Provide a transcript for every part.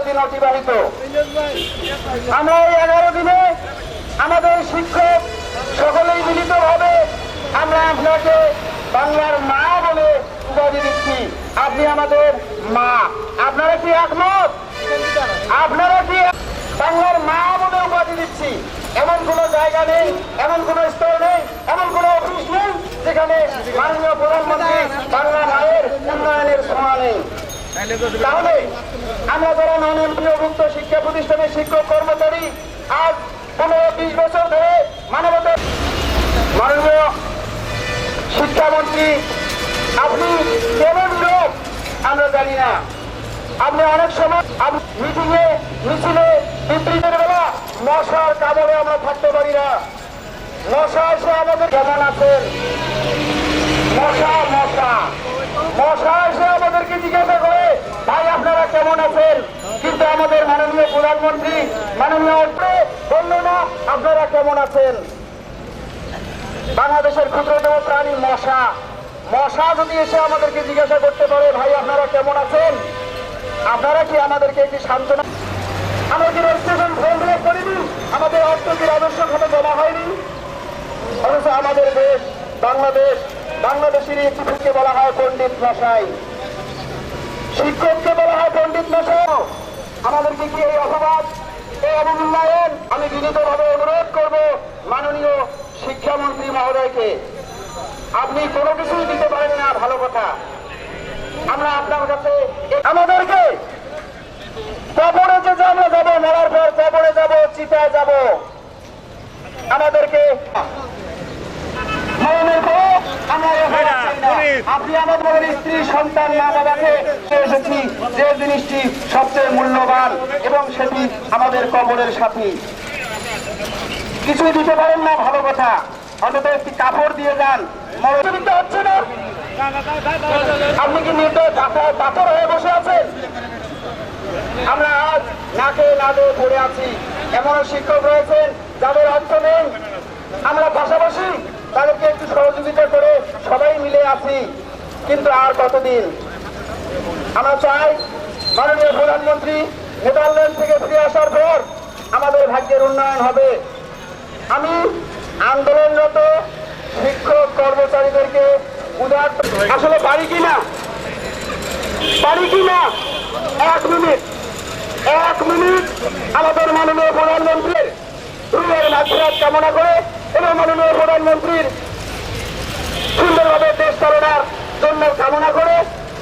দিন অতিবাহিত। আমরা এই 11 দিনে আমাদের শিক্ষক সকলেই মিলিতভাবে আমরা আপনাকে বাংলার মা বলে উপাধি দিচ্ছি। আপনি আমাদের মা। আপনারা কি একমত? আপনারা কি বাংলার মা বলে উপাধি দিচ্ছি? এমন কোন জায়গা নেই, এমন কোন স্তর নেই, এমন কোন অফিস নেই যেখানে মাননীয় প্রধানমন্ত্রী বাংলা মায়ের উন্নয়নের ছোঁয়া নেই। তাহলে আমরা যারা নন এমপিওভুক্ত শিক্ষা প্রতিষ্ঠানের শিক্ষক কর্মচারী আজ 15-20 বছর ধরে মাননীয় শিক্ষামন্ত্রী আপনি কেমন লোক আমরা জানি না। আপনি অনেক সময় মিটিংয়ে মিছিলে বিবৃতির বেলা মশার কামড়ে আমরা থাকতে পারি না। মশা এসে আমাদের কেমন আছেন, মশা মশা মশা এসে আমাদেরকে জিজ্ঞাসা করে ভাই আপনারা কেমন আছেন, কিন্তু আমাদের মাননীয় প্রধানমন্ত্রী মাননীয় অর্থ বলল না আপনারা কেমন আছেন। বাংলাদেশের ক্ষুদ্রতম প্রাণী মশা, মশা যদি এসে আমাদেরকে জিজ্ঞাসা করতে পারে ভাই আপনারা কেমন আছেন, আপনারা কি আমাদেরকে একটি সান্ত্বনা? আমরা কি রেজিস্ট্রেশন ফর্ম ফিল আপ করিনি? আমাদের অর্থ কি রাজস্ব খাতে জমা হয়নি? অথচ আমাদের দেশ বাংলাদেশ, বাংলাদেশের একটি বলা হয় পণ্ডিত মশাই, শিক্ষককে বলা হয় পণ্ডিত মশাই। আমাদেরকে কি এই অপবাদ, এই অবমূল্যায়ন? আমি বিনীতভাবে অনুরোধ করব মাননীয় শিক্ষামন্ত্রী মহোদয়কে, আপনি কোনো কিছুই দিতে পারেন না, ভালো কথা। আমরা আপনার কাছে আমাদেরকে কবরে যে আমরা যাবো, মরার পর কবরে যাবো, চিতায় যাব, আমাদেরকে আপনি আমাদের স্ত্রী সন্তান মা বাবাকে এসেছি যে জিনিসটি সবচেয়ে মূল্যবান এবং সেটি আমাদের কবরের সাথী। কিছুই দিতে পারেন না, ভালো কথা, অন্তত একটি কাপড় দিয়ে যান। মরতে হচ্ছে না। আপনি কি নির্দয় পাথর হয়ে বসে আছেন? আমরা আজ নাকে নাকে পড়ে আছি। এমন শিক্ষক রয়েছেন যাদের অর্থ নেই, আমরা পাশাপাশি তাদেরকে একটু সহযোগিতা করে সবাই মিলে আছি, কিন্তু আর কতদিন? আমরা চাই মাননীয় প্রধানমন্ত্রী নেদারল্যান্ড থেকে ফিরে আসার পর আমাদের ভাগ্যের উন্নয়ন হবে। আমি আন্দোলনরত শিক্ষক কর্মচারীদেরকে উদার আসলে পারি কিনা 1 মিনিট আমাদের মাননীয় প্রধানমন্ত্রীর রুহের মাগফিরাত কামনা করে এবং মাননীয় প্রধানমন্ত্রীর সুন্দরভাবে দেশ চালনার জন্য কামনা করে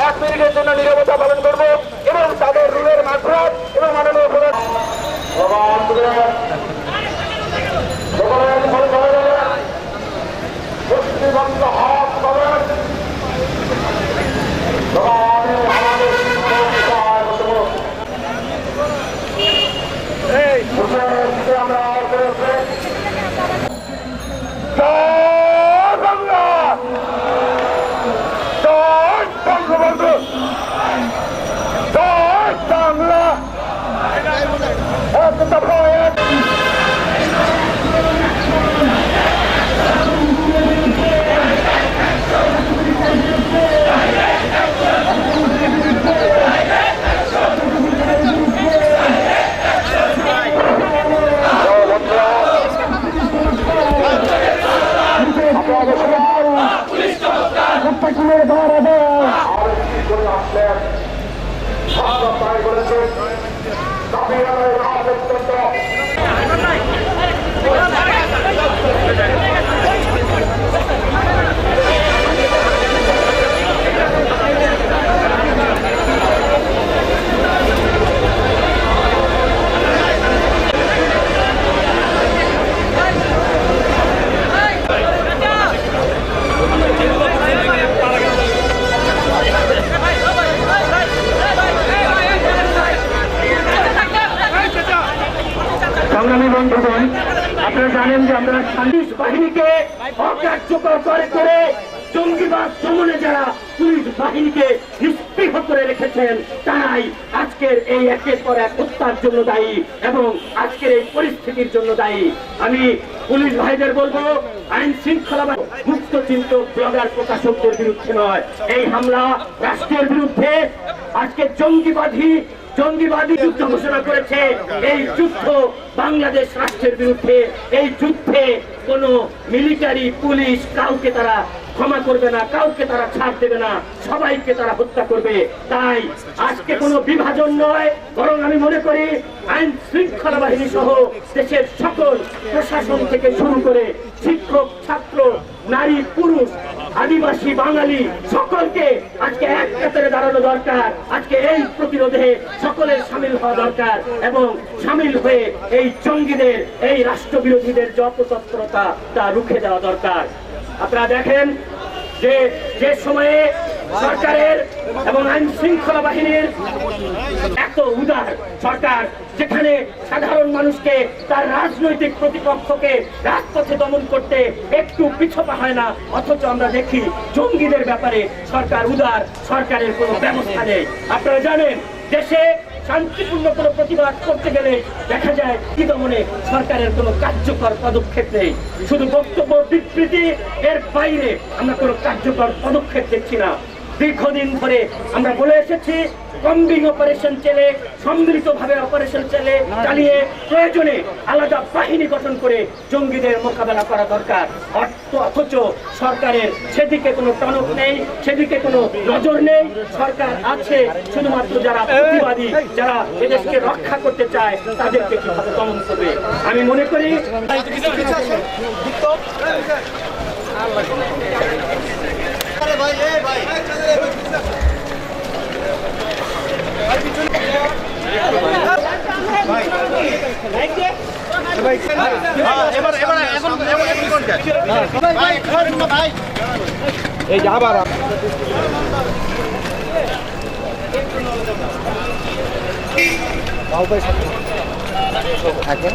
1 মিনিটের জন্য নীরবতা পালন করব এবং তাদের রুহের মাগফিরাত এবং মাননীয় সংগ্রামী বন্ধুগণ, আপনারা জানেন যে আমরা পুলিশ বাহিনীকে অকার্যকর করে জঙ্গিবাদ দমনে যারা পুলিশ বাহিনীকে নিষ্পৃহ করে রেখেছেন তারাই আজকের এই একের পর এক হত্যার জন্য দায়ী এবং আজকের এই পরিস্থিতির জন্য দায়ী। আমি পুলিশ ভাইদের বলবো, আইন শৃঙ্খলা মুক্ত চিন্তক ব্লগার প্রকাশকদের বিরুদ্ধে নয়, এই হামলা রাষ্ট্রের বিরুদ্ধে। আজকে জঙ্গিবাদী জঙ্গিবাদী যুদ্ধ ঘোষণা করেছে। এই যুদ্ধ বাংলাদেশ রাষ্ট্রের বিরুদ্ধে। এই যুদ্ধে কোনো মিলিটারি পুলিশ কাউকে তারা ক্ষমা করবে না, কাউকে তারা ছাড় দেবে না, সবাইকে তারা হত্যা করবে। তাই আজকে কোনো বিভাজন নয়, বরং আমি মনে করি আইন শৃঙ্খলা বাহিনী সহ দেশের সকল প্রশাসন থেকে শুরু করে শিক্ষক, ছাত্র, নারী, পুরুষ, আদিবাসী, বাঙালি সকলকে আজকে এক কাতারে দাঁড়ানো দরকার। আজকে এই প্রতিরোধে সকলের সামিল হওয়া দরকার এবং সামিল হয়ে এই জঙ্গিদের, এই রাষ্ট্রবিরোধীদের যে অপতৎপরতা তা রুখে দেওয়া দরকার। আপনারা দেখেন যে সময়ে সরকারের এবং আইন শৃঙ্খলা বাহিনীর এত উদার সরকার, যেখানে সাধারণ মানুষকে তার রাজনৈতিক প্রতিপক্ষকে রাজপথে দমন করতে একটু পিছপা হয় না, অথচ আমরা দেখি জঙ্গিদের ব্যাপারে সরকার উদার, সরকারের কোনো ব্যবস্থা নেই। আপনারা জানেন দেশে শান্তিপূর্ণ কোনো প্রতিবাদ করতে গেলে দেখা যায় কি দমনে সরকারের কোনো কার্যকর পদক্ষেপ নেই, শুধু বক্তব্য বিবৃতি, এর বাইরে আমরা কোনো কার্যকর পদক্ষেপ দেখছি না। দীর্ঘদিন ধরে আমরা বলে এসেছি কম্বিং অপারেশন চলে, সম্মিলিতভাবে অপারেশন চালিয়ে প্রয়োজনে আলাদা বাহিনী গঠন করে জঙ্গিদের মোকাবেলা করা দরকার। অথচ সরকারের সেদিকে কোনো টনক নেই, সেদিকে কোনো নজর নেই। সরকার আছে শুধুমাত্র যারা প্রতিবাদী, যারা এদেশকে রক্ষা করতে চায় তাদেরকে কিভাবে দমন করবে। আমি মনে করি এই যে আবার থাকে